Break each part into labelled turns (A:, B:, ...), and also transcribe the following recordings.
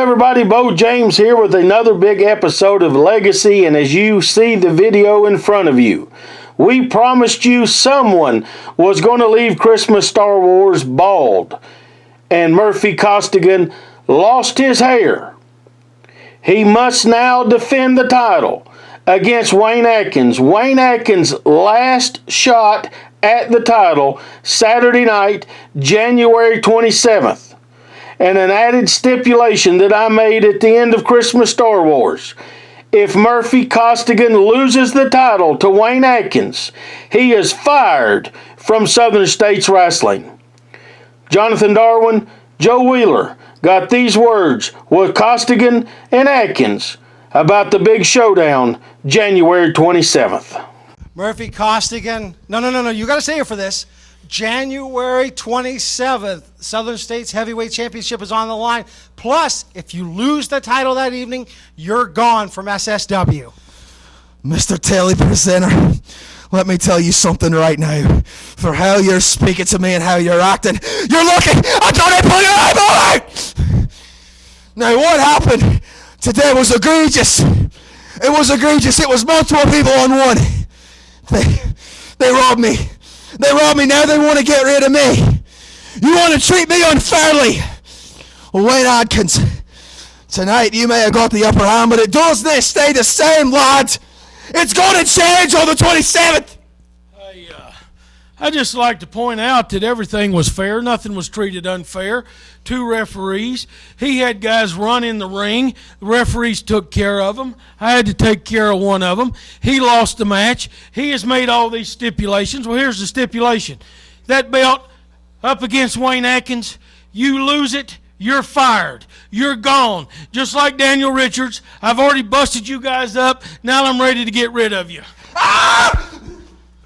A: everybody, Bo James here with another big episode of Legacy, and as you see the video in front of you, we promised you someone was going to leave Christmas Star Wars bald, and Murphy Costigan lost his hair. He must now defend the title against Wayne Atkins. Wayne Atkins' last shot at the title Saturday night, January 27th. And an added stipulation that I made at the end of Christmas Star Wars. If Murphy Costigan loses the title to Wayne Atkins, he is fired from Southern States Wrestling. Jonathan Darwin, Joe Wheeler got these words with Costigan and Atkins about the big showdown January 27th.
B: Murphy Costigan, no, you got to stay here for this. January 27th, Southern States Heavyweight Championship is on the line. Plus, if you lose the title that evening, you're gone from SSW.
C: Mr. Telly Presenter, let me tell you something right now. For how you're speaking to me and how you're acting, you're looking, I'm going to pull your eyeball out! Now, what happened today was egregious. It was egregious. It was multiple people on one. They robbed me. They robbed me, now they want to get rid of me. You want to treat me unfairly. Well, Wayne Atkins, tonight you may have got the upper hand, but it doesn't stay the same, lad. It's going to change on the 27th.
D: I'd just like to point out that everything was fair. Nothing was treated unfair. 2 referees. He had guys run in the ring. The referees took care of them. I had to take care of one of them. He lost the match. He has made all these stipulations. Well, here's the stipulation. That belt up against Wayne Atkins, you lose it, you're fired. You're gone. Just like Daniel Richards, I've already busted you guys up. Now I'm ready to get rid of you.
C: Ah!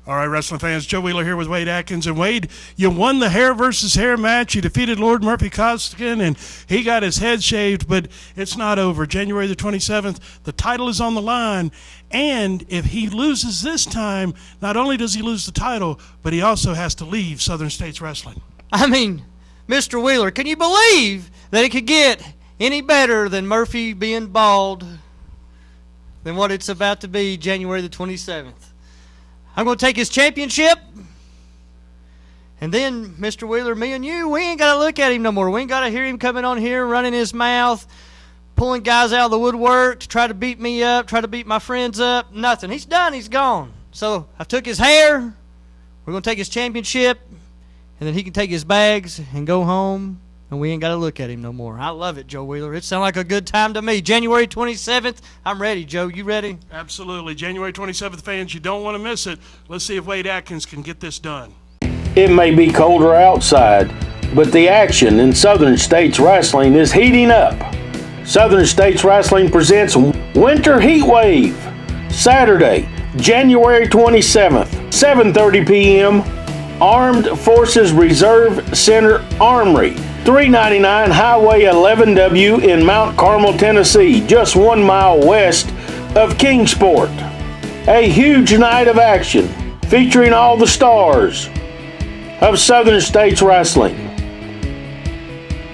E: All right, wrestling fans, Joe Wheeler here with Wade Atkins. And Wade, you won the hair versus hair match. You defeated Lord Murphy Costigan, and he got his head shaved, but it's not over. January the 27th, the title is on the line. And if he loses this time, not only does he lose the title, but he also has to leave Southern States Wrestling.
F: I mean, Mr. Wheeler, can you believe that it could get any better than Murphy being bald than what it's about to be January the 27th? I'm going to take his championship, and then, Mr. Wheeler, me and you, we ain't got to look at him no more. We ain't got to hear him coming on here, running his mouth, pulling guys out of the woodwork to try to beat me up, try to beat my friends up. Nothing. He's done. He's gone. So I took his hair. We're going to take his championship, and then he can take his bags and go home, and we ain't got to look at him no more. I love it, Joe Wheeler. It sounds like a good time to me. January 27th, I'm ready. Joe, you ready?
E: Absolutely. January 27th, fans, you don't want to miss it. Let's see if Wade Atkins can get this done.
A: It may be colder outside, but the action in Southern States Wrestling is heating up. Southern States Wrestling presents Winter Heatwave, Saturday, January 27th, 7:30 p.m., Armed Forces Reserve Center Armory, 399 Highway 11W in Mount Carmel, Tennessee, just 1 mile west of Kingsport. A huge night of action featuring all the stars of Southern States Wrestling.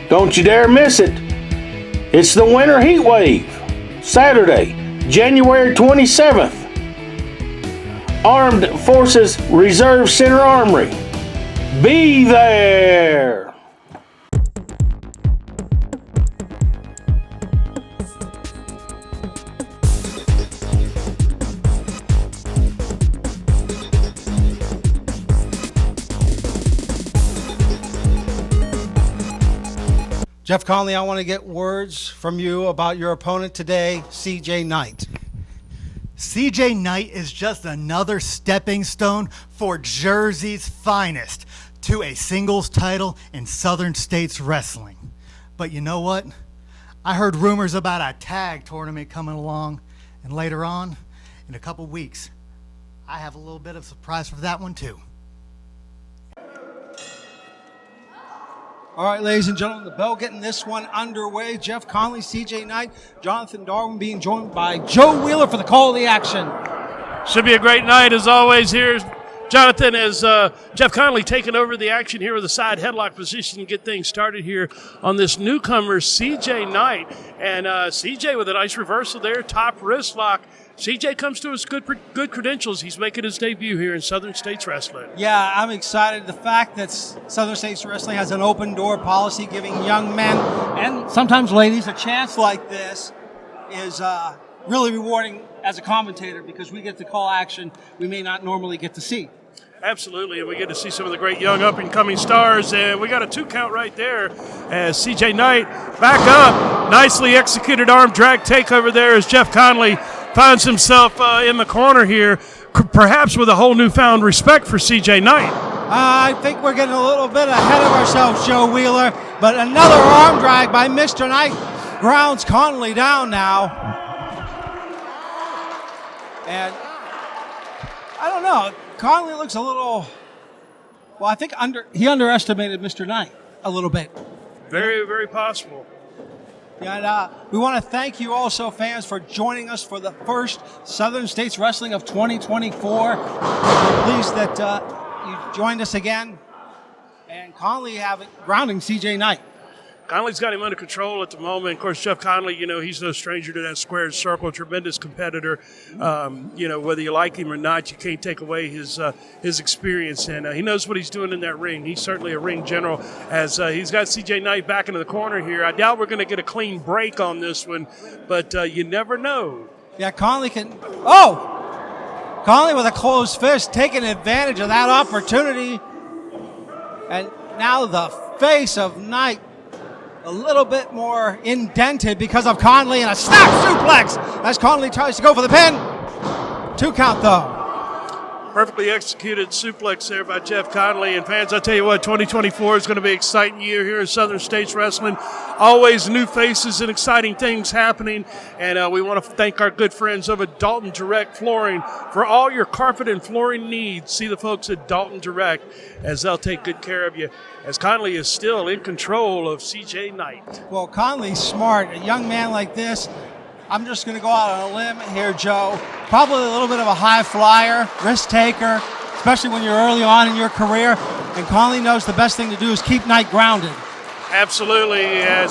A: Don't you dare miss it. It's the Winter Heatwave, Saturday, January 27th. Armed Forces Reserve Center Armory. Be there!
B: Jeff Connelly, I want to get words from you about your opponent today, CJ Knight.
G: CJ Knight is just another stepping stone for Jersey's finest to a singles title in Southern States Wrestling. But you know what? I heard rumors about a tag tournament coming along, and later on, in a couple weeks, I have a little bit of surprise for that one too.
B: All right, ladies and gentlemen, the bell getting this one underway. Jeff Connelly, CJ Knight, Jonathan Darwin being joined by Joe Wheeler for the call of the action.
E: Should be a great night as always here. Jonathan, as Jeff Connelly taking over the action here with a side headlock position to get things started here on this newcomer, CJ Knight. And CJ with a nice reversal there, top wrist lock. CJ comes to us good credentials. He's making his debut here in Southern States Wrestling.
B: Yeah, I'm excited. The fact that Southern States Wrestling has an open door policy giving young men and sometimes ladies a chance like this is really rewarding as a commentator because we get to call action we may not normally get to see.
E: Absolutely, and we get to see some of the great young up-and-coming stars, and we got a 2 count right there as CJ Knight back up. Nicely executed arm drag takeover there as Jeff Connelly finds himself in the corner here, perhaps with a whole newfound respect for CJ Knight.
B: I think we're getting a little bit ahead of ourselves, Joe Wheeler, but another arm drag by Mr. Knight grounds Connelly down now. And I don't know. Connelly looks a little, well, I think he underestimated Mr. Knight a little bit.
E: Very, very possible.
B: And we want to thank you also, fans, for joining us for the first Southern States Wrestling of 2024. We're pleased that you joined us again. And Connelly grounding CJ Knight.
E: Connelly's got him under control at the moment. Of course, Jeff Connelly, he's no stranger to that squared circle, tremendous competitor. Whether you like him or not, you can't take away his experience. And he knows what he's doing in that ring. He's certainly a ring general as he's got CJ Knight back into the corner here. I doubt we're going to get a clean break on this one, but you never know.
B: Yeah, Connelly can. Oh! Connelly with a closed fist taking advantage of that opportunity. And now the face of Knight a little bit more indented because of Connelly, and a snap suplex as Connelly tries to go for the pin. 2 count though.
E: Perfectly executed suplex there by Jeff Connelly. And fans, I tell you what, 2024 is going to be an exciting year here in Southern States Wrestling. Always new faces and exciting things happening. And we want to thank our good friends over at Dalton Direct Flooring for all your carpet and flooring needs. See the folks at Dalton Direct as they'll take good care of you. As Connelly is still in control of CJ Knight.
B: Well, Connelly's smart. A young man like this, I'm just going to go out on a limb here, Joe. Probably a little bit of a high flyer, risk taker, especially when you're early on in your career. And Connelly knows the best thing to do is keep Knight grounded.
E: Absolutely. Man,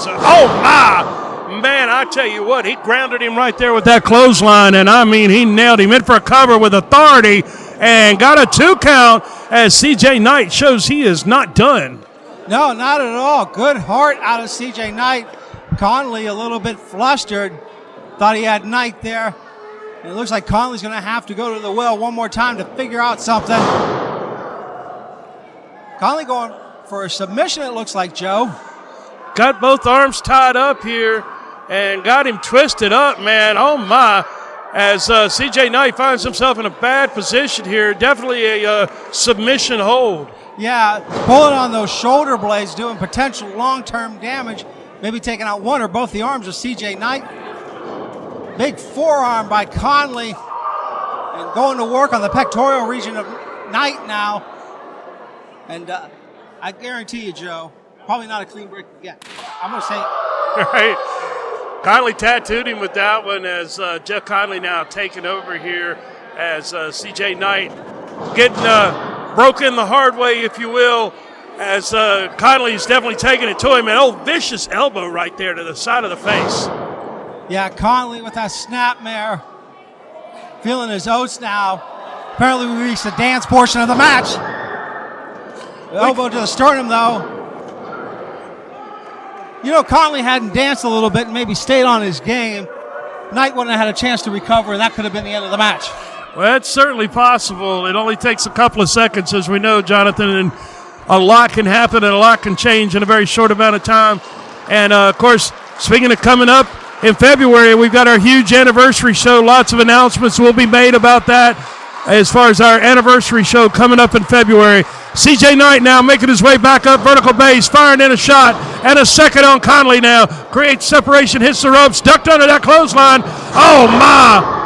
E: I tell you what, he grounded him right there with that clothesline. And I mean, he nailed him in for a cover with authority and got a 2 count as CJ Knight shows he is not done.
B: No, not at all. Good heart out of CJ Knight. Connelly a little bit flustered. Thought he had Knight there. And it looks like Connelly's going to have to go to the well one more time to figure out something. Connelly going for a submission, it looks like, Joe.
E: Got both arms tied up here and got him twisted up, man. Oh, my. As CJ Knight finds himself in a bad position here. Definitely a submission hold.
B: Yeah, pulling on those shoulder blades, doing potential long-term damage. Maybe taking out one or both the arms of CJ Knight. Big forearm by Connelly. And going to work on the pectoral region of Knight now. And I guarantee you, Joe, probably not a clean break again. I'm going to say it.
E: Right. Connelly tattooed him with that one as Jeff Connelly now taking over here as CJ Knight getting broken the hard way, if you will, as Connelly is definitely taking it to him. An old vicious elbow right there to the side of the face.
B: Yeah, Connelly with that snapmare. Feeling his oats now. Apparently we reached the dance portion of the match. The elbow to the sternum, though. Connelly hadn't danced a little bit and maybe stayed on his game. Knight wouldn't have had a chance to recover, and that could have been the end of the match.
E: Well, that's certainly possible. It only takes a couple of seconds, as we know, Jonathan, and a lot can happen and a lot can change in a very short amount of time. And, of course, speaking of coming up in February, we've got our huge anniversary show. Lots of announcements will be made about that as far as our anniversary show coming up in February. CJ Knight now making his way back up vertical base, firing in a shot, and a second on Connelly now. Creates separation, hits the ropes, ducked under that clothesline. Oh, my.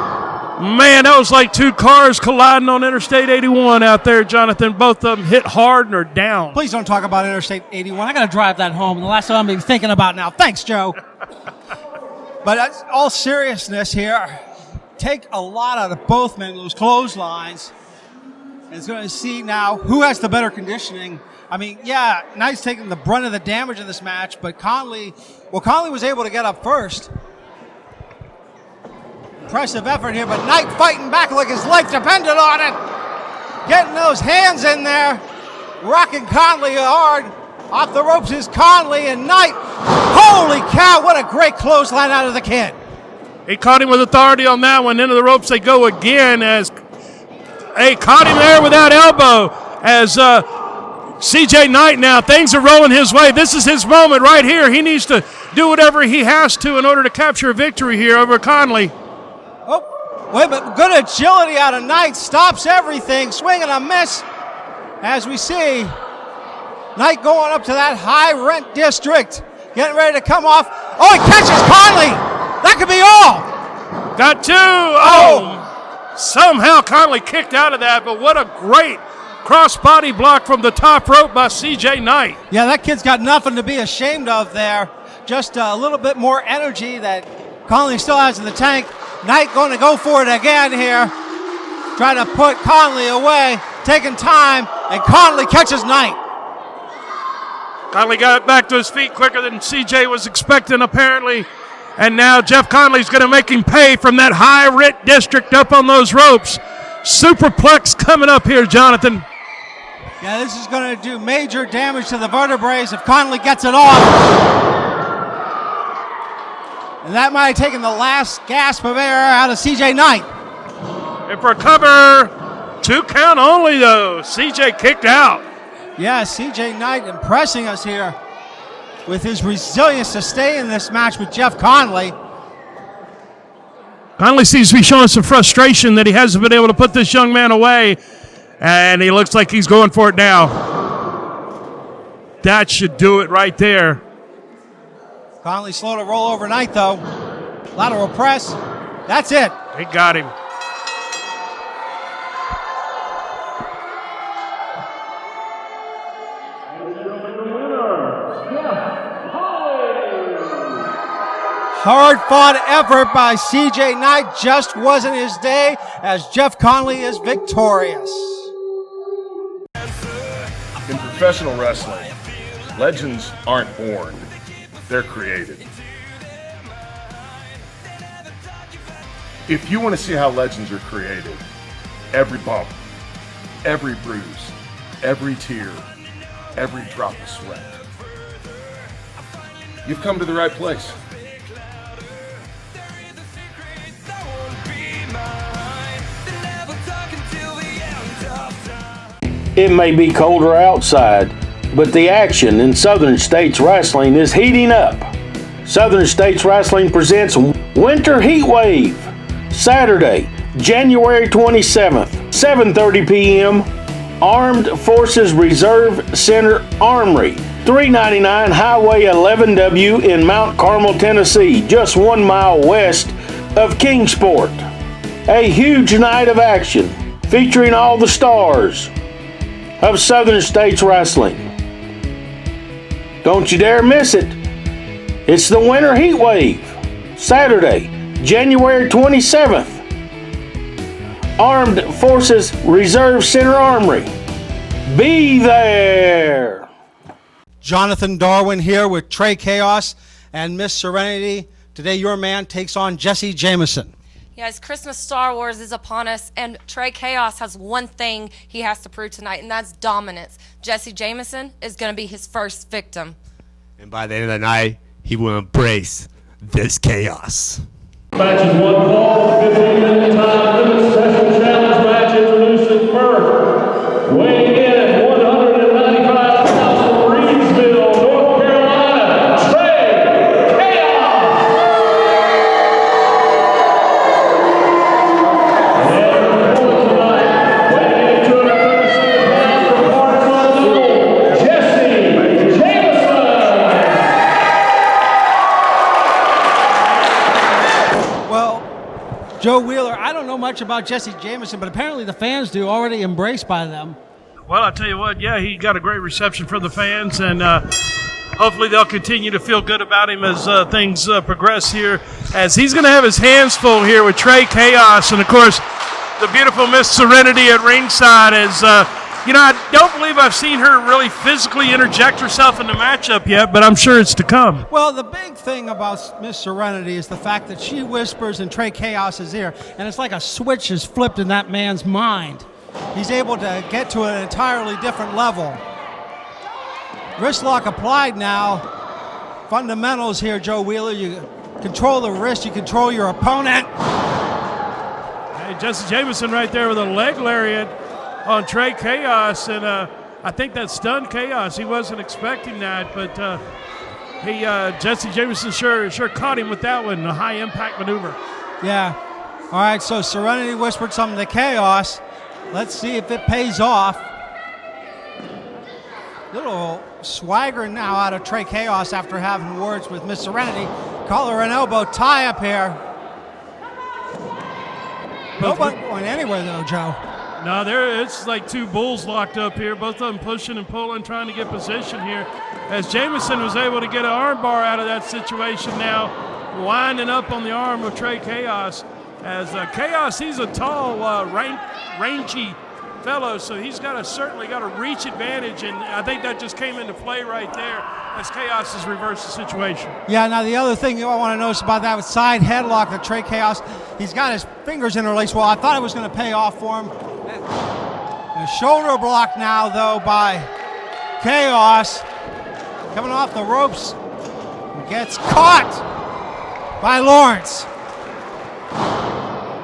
E: Man, that was like 2 cars colliding on Interstate 81 out there, Jonathan. Both of them hit hard and are down.
B: Please don't talk about Interstate 81. I got to drive that home. The last time I'm even thinking about now. Thanks, Joe. But all seriousness here, take a lot out of both men, those clotheslines. Is going to see now who has the better conditioning. I mean, yeah, Knight's taking the brunt of the damage in this match, but Connelly was able to get up first. Impressive effort here, but Knight fighting back like his life depended on it. Getting those hands in there, rocking Connelly hard. Off the ropes is Connelly and Knight. Holy cow, what a great clothesline out of the kid.
E: He caught him with authority on that one. Into the ropes they go again as caught him there without elbow as CJ Knight now. Things are rolling his way. This is his moment right here. He needs to do whatever he has to in order to capture a victory here over Connelly.
B: Oh, wait, but good agility out of Knight. Stops everything. Swing and a miss. As we see Knight going up to that high rent district. Getting ready to come off. Oh, he catches Connelly. That could be all.
E: Got two. Oh. Somehow Connelly kicked out of that, but what a great cross-body block from the top rope by CJ Knight.
B: Yeah, that kid's got nothing to be ashamed of there. Just a little bit more energy that Connelly still has in the tank. Knight going to go for it again here. Trying to put Connelly away, taking time, and Connelly catches Knight.
E: Connelly got back to his feet quicker than CJ was expecting, apparently. And now Jeff Connelly's going to make him pay from that high rent district up on those ropes. Superplex coming up here, Jonathan.
B: Yeah, this is going to do major damage to the vertebrae if Connelly gets it off. And that might have taken the last gasp of air out of CJ Knight.
E: And for a cover, 2 count only, though. CJ kicked out.
B: Yeah, CJ Knight impressing us here with his resilience to stay in this match with Jeff Connelly.
E: Connelly seems to be showing some frustration that he hasn't been able to put this young man away, and he looks like he's going for it now. That should do it right there.
B: Connelly slow to roll over Knight, though. Lateral press. That's it.
E: He got him.
B: Hard-fought effort by CJ Knight. Just wasn't his day as Jeff Connelly is victorious.
H: In professional wrestling, legends aren't born, they're created. If you want to see how legends are created, every bump, every bruise, every tear, every drop of sweat, you've come to the right place.
A: It may be colder outside, but the action in Southern States Wrestling is heating up. Southern States Wrestling presents Winter Heatwave, Saturday, January 27th, 7:30 p.m., Armed Forces Reserve Center Armory, 399 Highway 11W in Mount Carmel, Tennessee, just 1 mile west of Kingsport. A huge night of action featuring all the stars of Southern States Wrestling. Don't you dare miss it. It's the Winter Heatwave, Saturday, January 27th. Armed Forces Reserve Center Armory. Be there.
B: Jonathan Darwin here with Trey Chaos and Miss Serenity. Today your man takes on Jesse Jameson.
I: Yes, Christmas Star Wars is upon us, and Trey Chaos has one thing he has to prove tonight, and that's dominance. Jesse Jameson is going to be his first victim.
J: And by the end of the night, he will embrace this chaos.
K: Match is 1 fall, 15-minute time limit, special challenge match introducing first. Weighing in at 195 pounds from Reedsville, North Carolina, Trey Chaos. And for tonight, weighing in at 237 pounds from Barnesville, Jesse Jameson.
B: Well, Joe Wheeler, I don't know much about Jesse Jameson, but apparently the fans do, already embraced by them.
E: Well, I tell you what, yeah, he got a great reception from the fans, and hopefully they'll continue to feel good about him as things progress here, as he's going to have his hands full here with Trey Chaos. And, of course, the beautiful Miss Serenity at ringside. As I don't believe I've seen her really physically interject herself in the matchup yet, but I'm sure it's to come.
B: Well, the big thing about Miss Serenity is the fact that she whispers in Trey Chaos's ear, and it's like a switch is flipped in that man's mind. He's able to get to an entirely different level. Wrist lock applied now. Fundamentals here, Joe Wheeler. You control the wrist, you control your opponent.
E: Hey, Jesse Jameson right there with a leg lariat on Trey Chaos, and I think that stunned Chaos. He wasn't expecting that, but Jesse Jameson sure caught him with that one, a high impact maneuver.
B: Yeah. All right, so Serenity whispered something to Chaos. Let's see if it pays off. Little swagger now out of Trey Chaos after having words with Miss Serenity. Collar and elbow tie up here. Nobody going anywhere though, Joe.
E: No, it's like two bulls locked up here, both of them pushing and pulling, trying to get position here. As Jameson was able to get an arm bar out of that situation now, winding up on the arm of Trey Chaos. As Chaos, he's a tall, rangy fellow, so he's certainly got a reach advantage, and I think that just came into play right there as Chaos has reversed the situation.
B: Yeah, now the other thing I want to notice about that was side headlock of Trey Chaos. He's got his fingers interlaced. Well, I thought it was going to pay off for him. A shoulder block now, though, by Chaos. Coming off the ropes. Gets caught by Lawrence.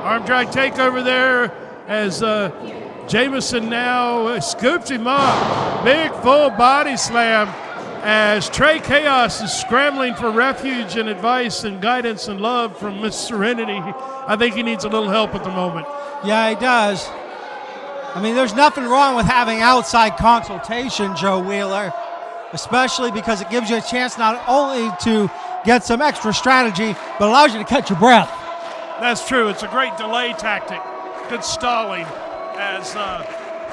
E: Arm drag takeover there as Jameson now scoops him up. Big full body slam as Trey Chaos is scrambling for refuge and advice and guidance and love from Miss Serenity. I think he needs a little help at the moment.
B: Yeah, he does. I mean, there's nothing wrong with having outside consultation, Joe Wheeler, especially because it gives you a chance not only to get some extra strategy, but allows you to catch your breath.
E: That's true. It's a great delay tactic. Good stalling. As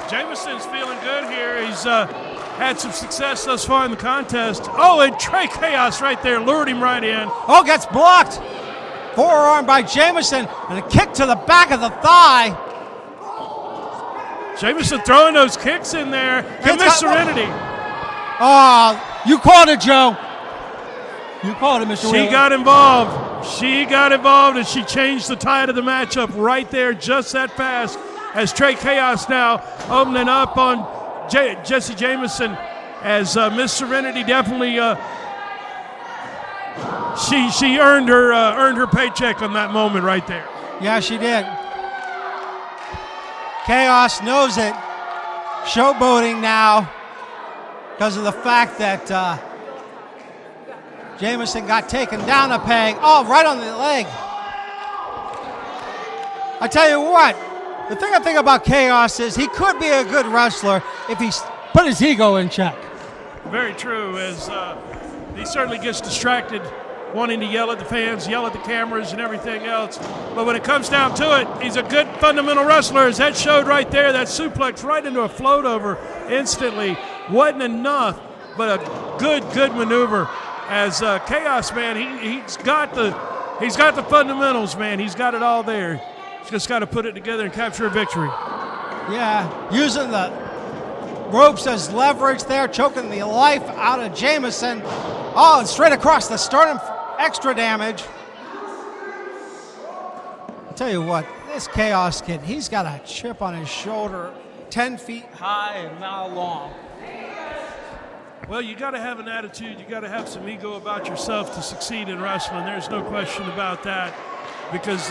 E: Jameson's feeling good here. He's had some success thus far in the contest. Oh, and Trey Chaos right there lured him right in.
B: Oh, gets blocked. Forearm by Jameson and a kick to the back of the thigh.
E: Jameson throwing those kicks in there. And Miss Serenity.
B: Oh, you called it, Joe. You called it, Mr. Wheeler.
E: She got involved. She got involved, and she changed the tide of the matchup right there just that fast. As Trey Chaos now opening up on Jesse Jameson, as Miss Serenity definitely she earned her paycheck on that moment right there.
B: Yeah, she did. Chaos knows it. Showboating now because of the fact that Jameson got taken down a peg. Oh, right on the leg. I tell you what. The thing I think about Chaos is he could be a good wrestler if he put his ego in check.
E: Very true, as he certainly gets distracted wanting to yell at the fans, yell at the cameras and everything else. But when it comes down to it, he's a good fundamental wrestler, as that showed right there, that suplex right into a float over instantly. Wasn't enough, but a good maneuver. As Chaos, man, he's got the fundamentals, man. He's got it all there. Just got to put it together and capture a victory.
B: Yeah, using the ropes as leverage there, choking the life out of Jameson. Oh, and straight across the sternum, extra damage. I'll tell you what, this Chaos kid, he's got a chip on his shoulder, 10 feet high and now long.
E: Well, you got to have an attitude. You got to have some ego about yourself to succeed in wrestling. There's no question about that, because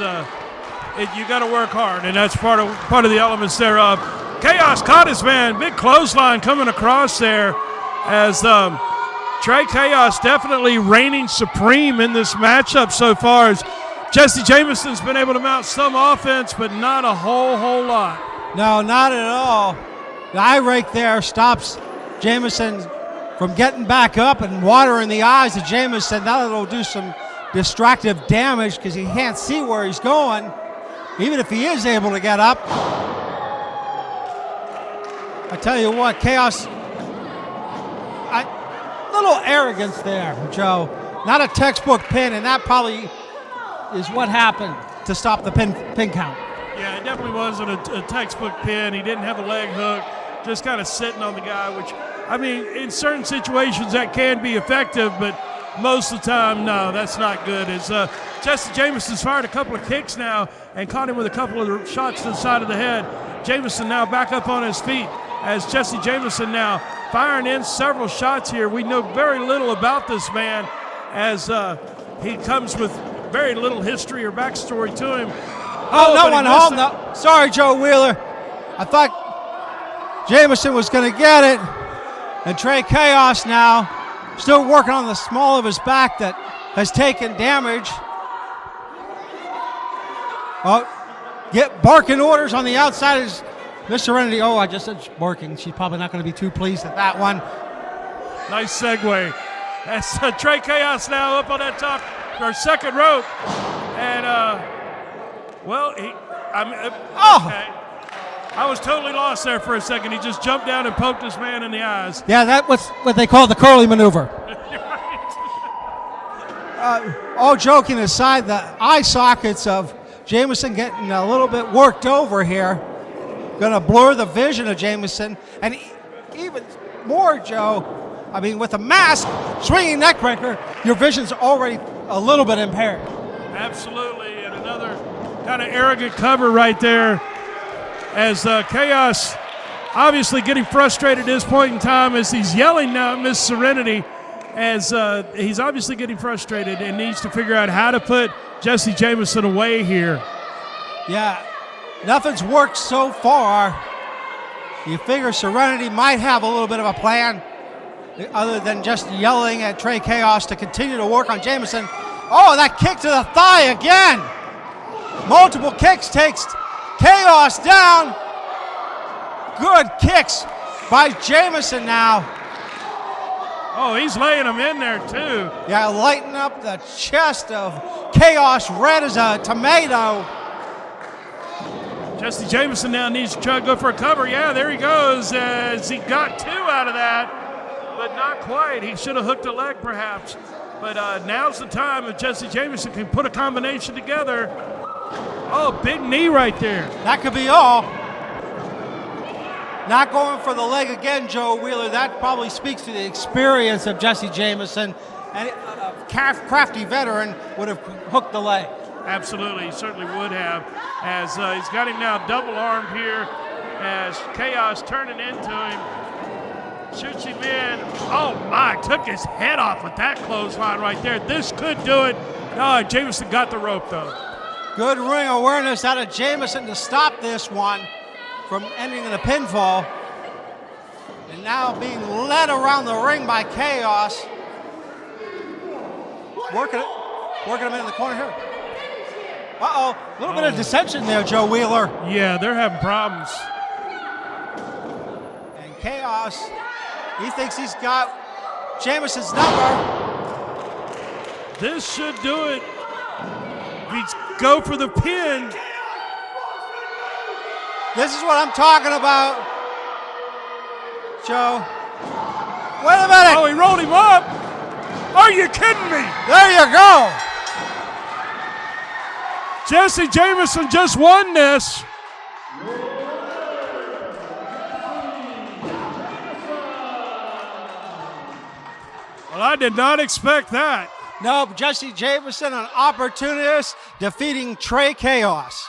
E: you got to work hard, and that's part of the elements thereof. Chaos caught his man. Big clothesline coming across there, as Trey Chaos definitely reigning supreme in this matchup so far. As Jesse Jameson's been able to mount some offense, but not a whole lot.
B: No, not at all. The eye rake there stops Jameson from getting back up and water in the eyes of Jameson. That'll do some distractive damage because he can't see where he's going, even if he is able to get up. I tell you what, Chaos, little arrogance there, Joe. Not a textbook pin, and that probably is what happened to stop the pin count.
E: Yeah, definitely wasn't a textbook pin. He didn't have a leg hook, just kind of sitting on the guy, which, I mean, in certain situations that can be effective, but most of the time, no, that's not good. As Jesse Jameson's fired a couple of kicks now and caught him with a couple of shots to the side of the head. Jameson now back up on his feet as Jesse Jameson now firing in several shots here. We know very little about this man as he comes with very little history or backstory to him.
B: Oh, no one home. No. Sorry, Joe Wheeler. I thought Jameson was going to get it. And Trey Chaos now still working on the small of his back that has taken damage. Oh, get barking orders on the outside is Miss Serenity. Oh, I just said barking. She's probably not going to be too pleased at that one.
E: Nice segue. That's Trey Chaos now up on that top, our second rope. And, okay. I was totally lost there for a second. He just jumped down and poked this man in the eyes.
B: Yeah, that was what they call the curly maneuver. All joking aside, the eye sockets of Jameson getting a little bit worked over here. Going to blur the vision of Jameson. And even more, Joe, I mean, with a mask, swinging neck breaker, your vision's already a little bit impaired.
E: Absolutely, and another kind of arrogant cover right there as Chaos obviously getting frustrated at this point in time as he's yelling now at Miss Serenity as he's obviously getting frustrated and needs to figure out how to put Jesse Jameson away here.
B: Yeah, nothing's worked so far. You figure Serenity might have a little bit of a plan other than just yelling at Trey Chaos to continue to work on Jameson. Oh, that kick to the thigh again. Multiple kicks takes Chaos down. Good kicks by Jameson now.
E: Oh, he's laying him in there too.
B: Yeah, lighting up the chest of Chaos red as a tomato.
E: Jesse Jameson now needs to try to go for a cover. Yeah, there he goes as he got two out of that, but not quite. He should have hooked a leg perhaps. But now's the time if Jesse Jameson can put a combination together. Oh, big knee right there.
B: That could be all. Not going for the leg again, Joe Wheeler. That probably speaks to the experience of Jesse Jameson. And a crafty veteran would have hooked the leg.
E: Absolutely, he certainly would have. As he's got him now double-armed here as Chaos turning into him. Shoots him in. Oh, my, took his head off with that clothesline right there. This could do it. Oh, Jameson got the rope, though.
B: Good ring awareness out of Jameson to stop this one from ending in a pinfall. And now being led around the ring by Chaos. Working him in the corner here. Uh-oh, a little bit of dissension there, Joe Wheeler.
E: Yeah, they're having problems.
B: And Chaos, he thinks he's got Jameson's number.
E: This should do it. He's go for the pin.
B: This is what I'm talking about, Joe. Wait a minute.
E: Oh, he rolled him up. Are you kidding me?
B: There you go.
E: Jesse Jameson just won this. Well, I did not expect that.
B: No, Jesse Jameson, an opportunist, defeating Trey Chaos.